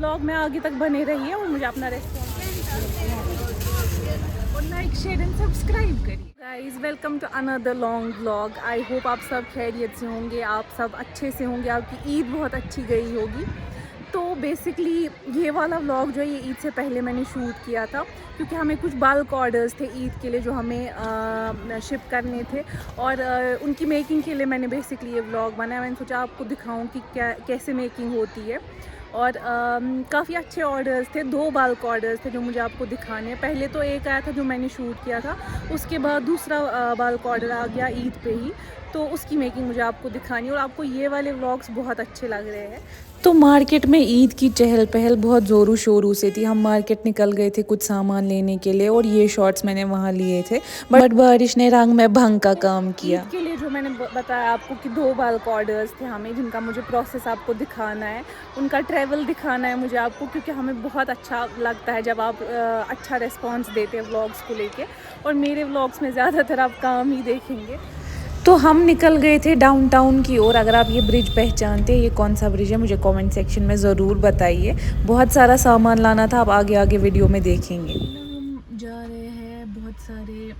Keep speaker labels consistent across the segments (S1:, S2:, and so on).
S1: Vlog में आगे तक बने रहिए और मुझे अपना रेस्पॉन्स और लाइक शेयर एंड सब्सक्राइब करिए। Guys welcome to another long vlog. I hope आप सब खैरियत से होंगे, आप सब अच्छे से होंगे, आपकी ईद बहुत अच्छी गई होगी। तो बेसिकली ये वाला व्लॉग जो है ये ईद से पहले मैंने शूट किया था, क्योंकि हमें कुछ बल्क ऑर्डर्स थे ईद के लिए जो हमें शिप करने थे, और उनकी मेकिंग के लिए मैंने बेसिकली ये व्लॉग बनाया। मैंने सोचा आपको दिखाऊं कि क्या कैसे मेकिंग होती है। और काफ़ी अच्छे ऑर्डर्स थे, 2 बल्क ऑर्डर्स थे जो मुझे आपको दिखाने हैं। पहले तो एक आया था जो मैंने शूट किया था, उसके बाद दूसरा बल्क ऑर्डर आ गया ईद पे ही, तो उसकी मेकिंग मुझे आपको दिखानी है और आपको ये वाले व्लॉग्स बहुत अच्छे लग रहे हैं।
S2: तो मार्केट में ईद की चहल पहल बहुत ज़ोरों शोरों से थी। हम मार्केट निकल गए थे कुछ सामान लेने के लिए और ये शॉर्ट्स मैंने वहाँ लिए थे, बट बारिश ने रंग में भंग का काम किया।
S1: ईद के लिए जो मैंने बताया आपको कि 2 बल्क ऑर्डर्स थे हमें, जिनका मुझे प्रोसेस आपको दिखाना है, उनका ट्रैवल दिखाना है मुझे आपको, क्योंकि हमें बहुत अच्छा लगता है जब आप अच्छा रिस्पांस देते हैं व्लॉग्स को लेके, और मेरे व्लॉग्स में ज़्यादातर आप काम ही देखेंगे।
S2: तो हम निकल गए थे डाउनटाउन की ओर। अगर आप ये ब्रिज पहचानते हैं, ये कौन सा ब्रिज है, मुझे कमेंट सेक्शन में ज़रूर बताइए। बहुत सारा सामान लाना था, आप आगे आगे वीडियो में देखेंगे।
S1: हम जा रहे हैं बहुत सारे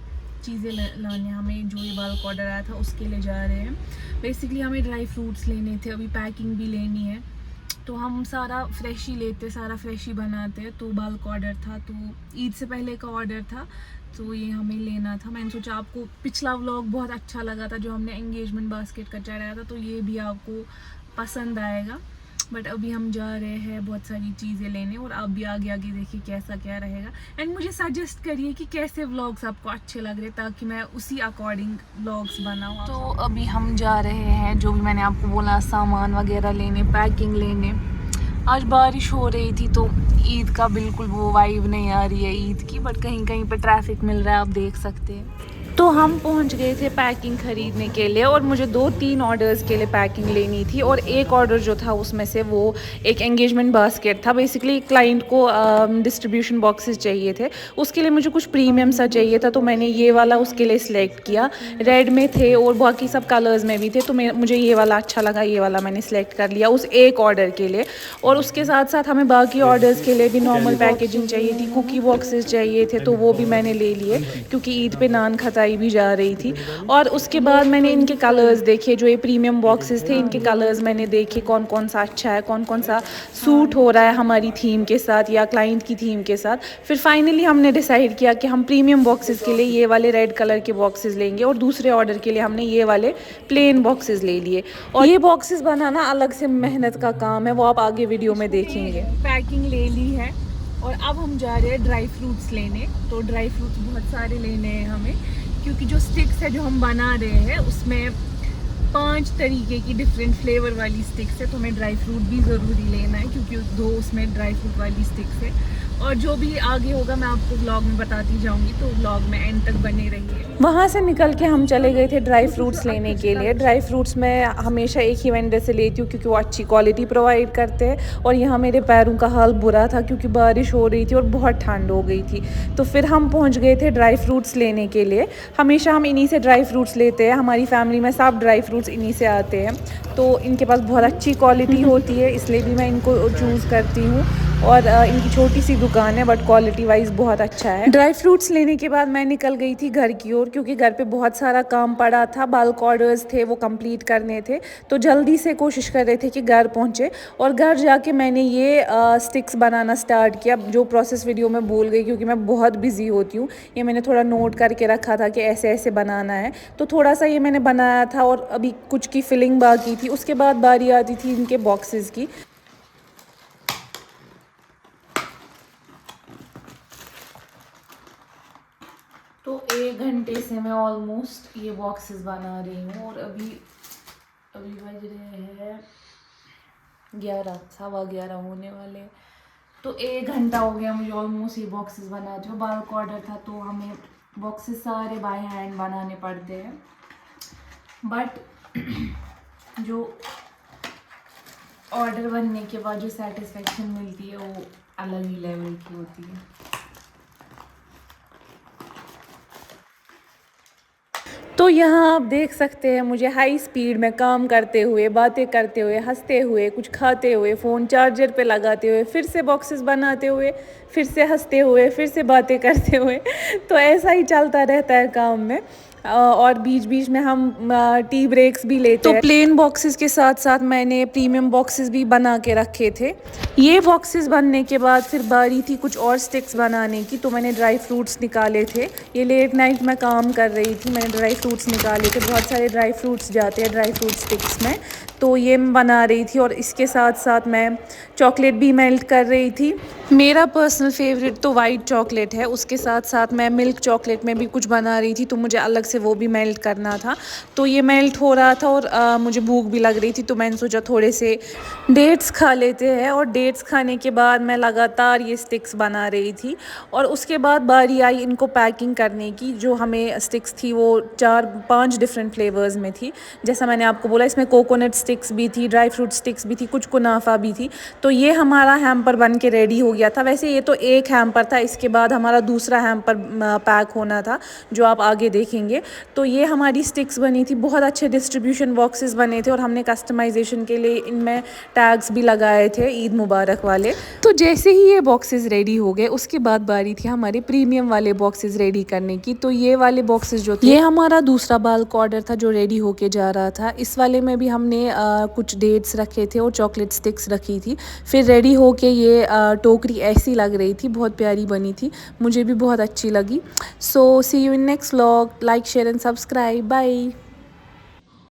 S1: चीज़ें लाने, हमें जो ये बल्क ऑर्डर आया था उसके लिए जा रहे हैं। बेसिकली हमें ड्राई फ्रूट्स लेने थे, अभी पैकिंग भी लेनी है, तो हम सारा फ्रेश ही लेते, सारा फ्रेश ही बनाते। तो बल्क ऑर्डर था, तो ईद से पहले का ऑर्डर था, तो ये हमें लेना था। मैंने सोचा आपको पिछला व्लॉग बहुत अच्छा लगा था जो हमने एंगेजमेंट बास्केट का चढ़ाया था, तो ये भी आपको पसंद आएगा। बट अभी हम जा रहे हैं बहुत सारी चीज़ें लेने, और आप भी आगे आगे देखिए कैसा क्या रहेगा, एंड मुझे सजेस्ट करिए कि कैसे व्लॉग्स आपको अच्छे लग रहे, ताकि मैं उसी अकॉर्डिंग व्लॉग्स बनाऊँ।
S2: तो अभी हम जा रहे हैं, जो भी मैंने आपको बोला, सामान वगैरह लेने, पैकिंग लेने। आज बारिश हो रही थी तो ईद का बिल्कुल वो वाइब नहीं आ रही है ईद की, बट कहीं कहीं पे ट्रैफिक मिल रहा है, आप देख सकते हैं। तो हम पहुंच गए थे पैकिंग ख़रीदने के लिए, और मुझे 2-3 ऑर्डर्स के लिए पैकिंग लेनी थी, और एक ऑर्डर जो था उसमें से वो एक एंगेजमेंट बास्केट था। बेसिकली क्लाइंट को डिस्ट्रीब्यूशन बॉक्सेस चाहिए थे, उसके लिए मुझे कुछ प्रीमियम सा चाहिए था, तो मैंने ये वाला उसके लिए सिलेक्ट किया। रेड में थे और बाकी सब कलर्स में भी थे, तो मुझे ये वाला अच्छा लगा, ये वाला मैंने सेलेक्ट कर लिया उस एक ऑर्डर के लिए। और उसके साथ साथ हमें बाकी ऑर्डर्स के लिए भी नॉर्मल पैकेजिंग चाहिए थी, कुकी बॉक्सेस चाहिए थे, तो वो भी मैंने ले लिए, क्योंकि ईद पे नान खताई भी जा रही थी। और उसके बाद मैंने इनके कलर्स देखे, जो ये प्रीमियम बॉक्सेस थे, इनके कलर्स मैंने देखे कौन कौन सा अच्छा है, कौन कौन सा सूट हो रहा है हमारी थीम के साथ या क्लाइंट की थीम के साथ। फिर फाइनली हमने डिसाइड किया कि हम प्रीमियम बॉक्सेस के लिए ये वाले रेड कलर के बॉक्सेस लेंगे, और दूसरे ऑर्डर के लिए हमने ये वाले प्लेन बॉक्सेस ले लिए। और ये बॉक्सेस बनाना अलग से मेहनत का काम है, वो आप आगे वीडियो में देखेंगे।
S1: पैकिंग ले ली है और अब हम जा रहे हैं ड्राई फ्रूट्स लेने। तो ड्राई फ्रूट्स बहुत सारे लेने हैं हमें, क्योंकि जो स्टिक्स है जो हम बना रहे हैं उसमें 5 तरीके की डिफरेंट फ्लेवर वाली स्टिक्स है, तो हमें ड्राई फ्रूट भी ज़रूरी लेना है, क्योंकि 2 उसमें ड्राई फ्रूट वाली स्टिक्स है। और जो भी आगे होगा मैं आपको व्लॉग में बताती जाऊंगी, तो व्लॉग में एंड तक बने रहिए।
S2: वहाँ से निकल के हम चले गए थे ड्राई फ्रूट्स लेने के लिए। ड्राई फ्रूट्स मैं हमेशा एक ही वेंडर से लेती हूँ, क्योंकि वो अच्छी क्वालिटी प्रोवाइड करते हैं। और यहाँ मेरे पैरों का हाल बुरा था, क्योंकि बारिश हो रही थी और बहुत ठंड हो गई थी। तो फिर हम पहुँच गए थे ड्राई फ्रूट्स लेने के लिए। हमेशा हम इन्हीं से ड्राई फ्रूट्स लेते हैं, हमारी फैमिली में सब ड्राई फ्रूट्स इन्हीं से आते हैं, तो इनके पास बहुत अच्छी क्वालिटी होती है, इसलिए भी मैं इनको चूज़ करती हूँ। और इनकी छोटी सी दुकान है, बट क्वालिटी वाइज बहुत अच्छा है। ड्राई फ्रूट्स लेने के बाद मैं निकल गई थी घर की ओर, क्योंकि घर पे बहुत सारा काम पड़ा था, बल्क ऑर्डर्स थे वो कंप्लीट करने थे, तो जल्दी से कोशिश कर रहे थे कि घर पहुँचे। और घर जाके मैंने ये स्टिक्स बनाना स्टार्ट किया, जो प्रोसेस वीडियो में भूल गई, क्योंकि मैं बहुत बिजी होती हूँ। ये मैंने थोड़ा नोट करके रखा था कि ऐसे ऐसे बनाना है, तो थोड़ा सा ये मैंने बनाया था, और अभी कुछ की फिलिंग बाकी थी। उसके बाद बारी आती थी इनके बॉक्सेस की। तो 1 घंटे से मैं ऑलमोस्ट ये बॉक्सेस बना रही हूँ, और अभी बज रहे हैं 11, 11:15 होने वाले। तो 1 घंटा हो गया मुझे ऑलमोस्ट ये बॉक्सेस बनाते हुए। बल्क ऑर्डर था तो हमें बॉक्सेस सारे बाय हैंड बनाने पड़ते हैं, बट जो ऑर्डर बनने के बाद जो सेटिस्फेक्शन मिलती है वो अलग ही लेवल की होती है।
S1: तो यहाँ आप देख सकते हैं मुझे हाई स्पीड में काम करते हुए, बातें करते हुए, हंसते हुए, कुछ खाते हुए, फ़ोन चार्जर पे लगाते हुए, फिर से बॉक्सेस बनाते हुए, फिर से हंसते हुए, फिर से बातें करते हुए। तो ऐसा ही चलता रहता है काम में। और बीच बीच में हम टी ब्रेक्स भी लेते हैं। तो प्लेन बॉक्सेस के साथ साथ मैंने प्रीमियम बॉक्सेस भी बना के रखे थे। ये बॉक्सेस बनने के बाद फिर बारी थी कुछ और स्टिक्स बनाने की, तो मैंने ड्राई फ्रूट्स निकाले थे। ये लेट नाइट में काम कर रही थी, मैंने ड्राई फ्रूट्स निकाले थे। बहुत सारे ड्राई फ्रूट्स जाते हैं ड्राई फ्रूट स्टिक्स में, तो ये मैं बना रही थी। और इसके साथ साथ मैं चॉकलेट भी मेल्ट कर रही थी। मेरा पर्सनल फेवरेट तो वाइट चॉकलेट है, उसके साथ साथ मैं मिल्क चॉकलेट में भी कुछ बना रही थी, तो मुझे अलग से वो भी मेल्ट करना था। तो ये मेल्ट हो रहा था और मुझे भूख भी लग रही थी, तो मैंने सोचा थोड़े से डेट्स खा लेते हैं। और डेट्स खाने के बाद मैं लगातार ये स्टिक्स बना रही थी। और उसके बाद बारी आई इनको पैकिंग करने की। जो हमें स्टिक्स थी वो 4-5 डिफरेंट फ्लेवर्स में थी। जैसा मैंने आपको बोला, इसमें कोकोनट स्टिक्स भी थी, ड्राई फ्रूट स्टिक्स भी थी, कुछ कुनाफा भी थी। तो ये हमारा हैम्पर बन के रेडी हो गया था। वैसे ये तो एक हैम्पर था, इसके बाद हमारा दूसरा हैम्पर पैक होना था, जो आप आगे देखेंगे। तो ये हमारी स्टिक्स बनी थी, बहुत अच्छे डिस्ट्रीब्यूशन बॉक्सेस बने थे। और हमने कस्टमाइजेशन के लिए इनमें टैग्स भी लगाए थे ईद मुबारक वाले। तो जैसे ही ये बॉक्सेस रेडी हो गए, उसके बाद बारी थी हमारे प्रीमियम वाले बॉक्सेस रेडी करने की। तो ये वाले बॉक्सेस जो थे, ये हमारा दूसरा बल्क ऑर्डर था जो रेडी होके जा रहा था। इस वाले में भी हमने कुछ डेट्स रखे थे और चॉकलेट स्टिक्स रखी थी। फिर रेडी होके ये टोकरी ऐसी लग रही थी, बहुत प्यारी बनी थी, मुझे भी बहुत अच्छी लगी। So see you in next vlog. Like share and subscribe. Bye.